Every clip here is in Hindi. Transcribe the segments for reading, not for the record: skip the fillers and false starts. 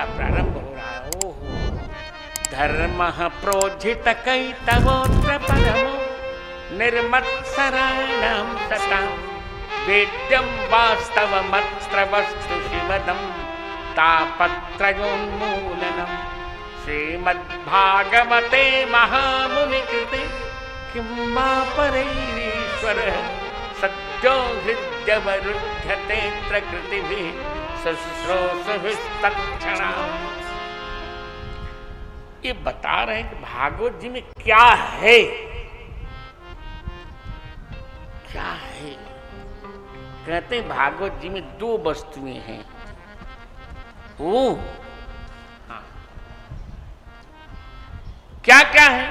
प्रारंभ हो रहा है। ओहो, धर्म प्रोजित कैतवोत्र परमो निर्मत्सराणां सतां वेद्यं वास्तवमत्र वस्तु शिवदं तापत्रयोन्मूलनम् श्रीमद्भागवते महामुनिकृते किं वा परैरीश्वरः सद्यो हृद्यवरुध्यते प्रकृतिभिः शुश्रूषुभिस्तत्क्षणात्। ये बता रहे हैं कि भागवत जी में क्या है, क्या है। कहते हैं भागवत जी में दो वस्तुएं हैं। ओ हाँ, क्या क्या है?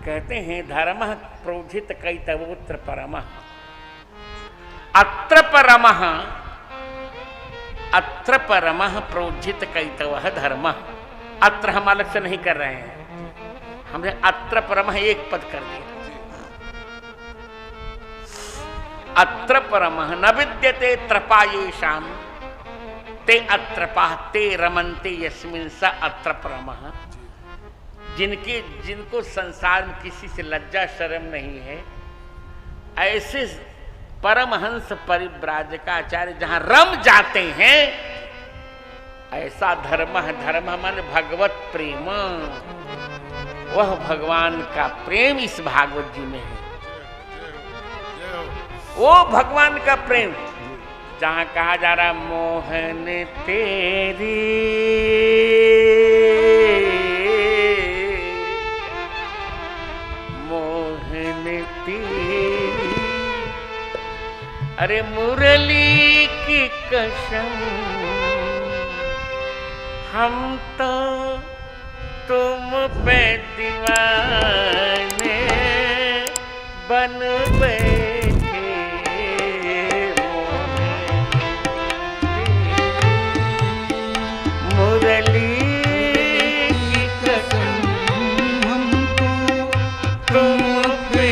कहते हैं धर्मः प्रोजित कैतवोत्र परमः। अत्र परमः, अत्र परमः प्रोजित कैतवः धर्मः। अत्र हम अलग से नहीं कर रहे हैं, हमने अत्र परमः एक पद कर दिया। अत्र परमः न विद्यते त्रपायेषां ते अत्रपाः ते रमन्ते यस्मिन् स अत्र परमः। जिनको संसार में किसी से लज्जा शर्म नहीं है, ऐसे परमहंस परिव्राजकाचार्य जहां रम जाते हैं, ऐसा धर्म है। धर्म मन भगवत प्रेम, वह भगवान का प्रेम इस भागवत जी में है। वो भगवान का प्रेम जहां कहा जा रहा मोहन तेरी अरे मुरली की कसम हम तो तुम पे दीवाने बन बैठे। मुरली की कसम हम तो तुम पे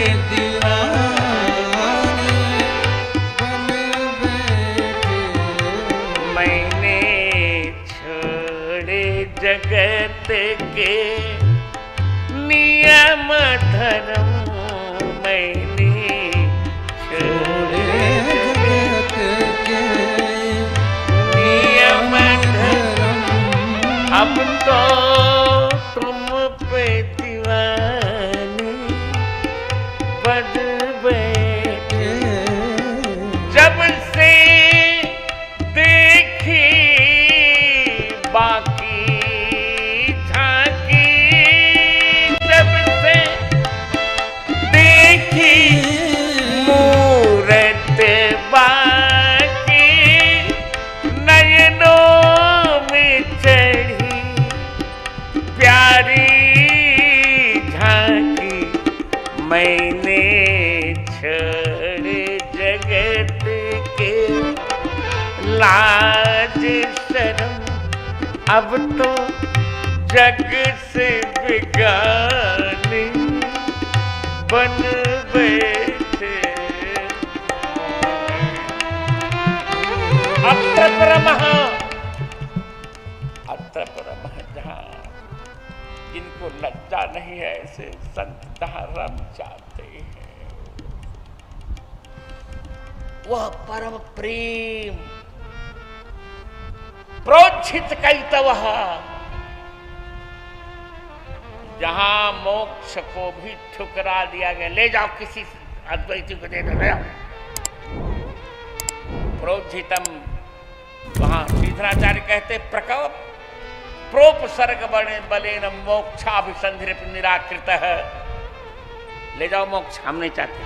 जगत के नियम धर्म मैंने छोड़े, जगत के नियम धर्म अब तो तुम पे दीवाने बन बैठे। जब से देखी बाकी मूरत बाकी नयनों में चढ़ी प्यारी झांकी, मैंने छोड़े जगत के लाज शर्म अब तो जग से बिगाने बन बैठे। अत्र परमः, अत्र परमः जहां जिनको लज्जा नहीं है, ऐसे संत जहां रम जाते हैं, वह परम प्रेम प्रोज्झित कैतवः, जहां मोक्ष को भी ठुकरा दिया गया। ले जाओ किसी अद्वैती को दे दो, ले जाओ। प्रोज्झितम, वहां श्रीधराचार्य कहते प्रकव प्रोपसर्ग बलेन मोक्षाभिसंधिर निराकृतः। ले जाओ मोक्ष, हम नहीं चाहते,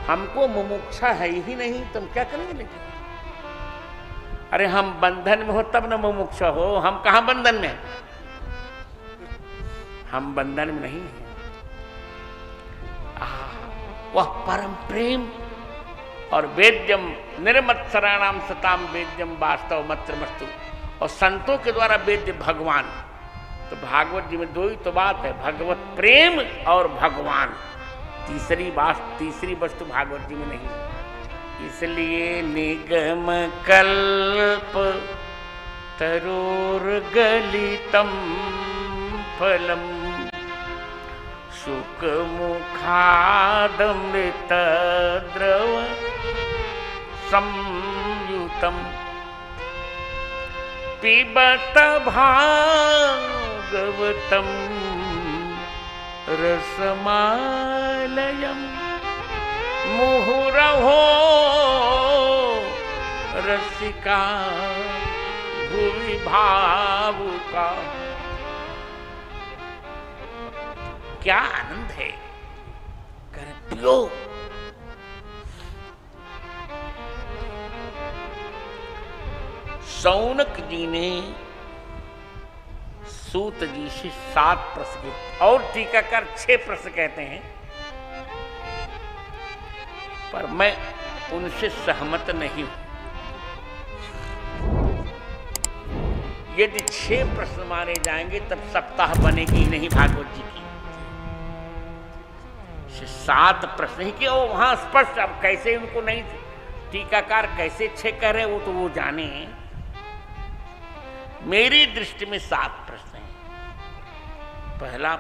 हमको मुमुक्षा है ही नहीं, तुम क्या करेंगे? लेकिन अरे हम बंधन में हो तब न मुमुक्षा हो, हम कहां बंधन में, हम बंधन में नहीं है। वह परम प्रेम और वेद्यम निर्मत्सराणाम सताम वेद्यम वास्तव मत्रमस्तु, और संतों के द्वारा वेद्य भगवान। तो भागवत जी में दो ही तो बात है, भगवत प्रेम और भगवान। तीसरी वस्तु भागवत जी में नहीं। इसलिए निगम कल्प तरोर्गलितं फलम् शुकमुखादमृतद्रव संयुतम् पिबत भागवतं रसमालयम् मुहुरहो रसिका भुवि भावुका। क्या आनंद है, कर पियो। शौनक जी ने सूत जी से 7 प्रश्न और टीकाकार 6 प्रश्न कहते हैं, पर मैं उनसे सहमत नहीं हूं। यदि 6 प्रश्न माने जाएंगे तब सप्ताह बनेगी नहीं भागवत जी की। 7 प्रश्न ही कि वो वहां स्पष्ट, अब कैसे उनको नहीं टीकाकार कैसे 6 कह रहे वो तो वो जाने। मेरी दृष्टि में 7 प्रश्न हैं। पहला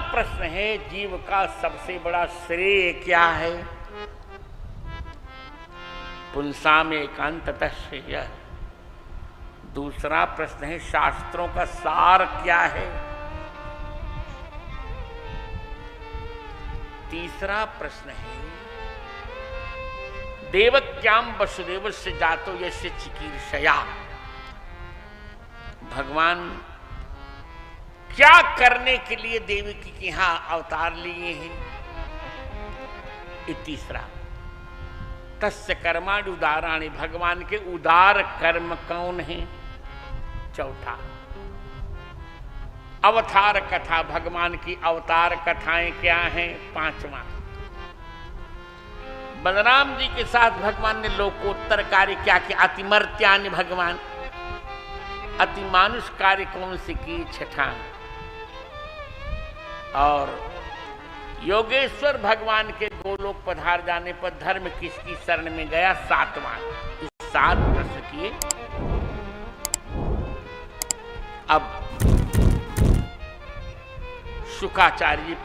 प्रश्न है जीव का सबसे बड़ा श्रेय क्या है। पुंसाम एकांततः श्रेय। दूसरा प्रश्न है शास्त्रों का सार क्या है। तीसरा प्रश्न है देवक्याम वसुदेवस्य जातो यस्य चिकीर्षया। भगवान क्या करने के लिए देवकी के यहां अवतार लिए हैं। तीसरा तस्य कर्माणि उदाराणि। भगवान के उदार कर्म कौन है। चौथा अवतार कथा। भगवान की अवतार कथाएं क्या हैं। 5वां बलराम जी के साथ भगवान ने लोकोत्तर कार्य क्या किया। अतिमर्त्यानि भगवान अतिमानुष कार्य कौन से की। 6ठा और योगेश्वर भगवान के गोलोक पधार जाने पर धर्म किसकी शरण में गया। 7वां। इस 7 प्रश्न किए। अब शुकाचार्य जी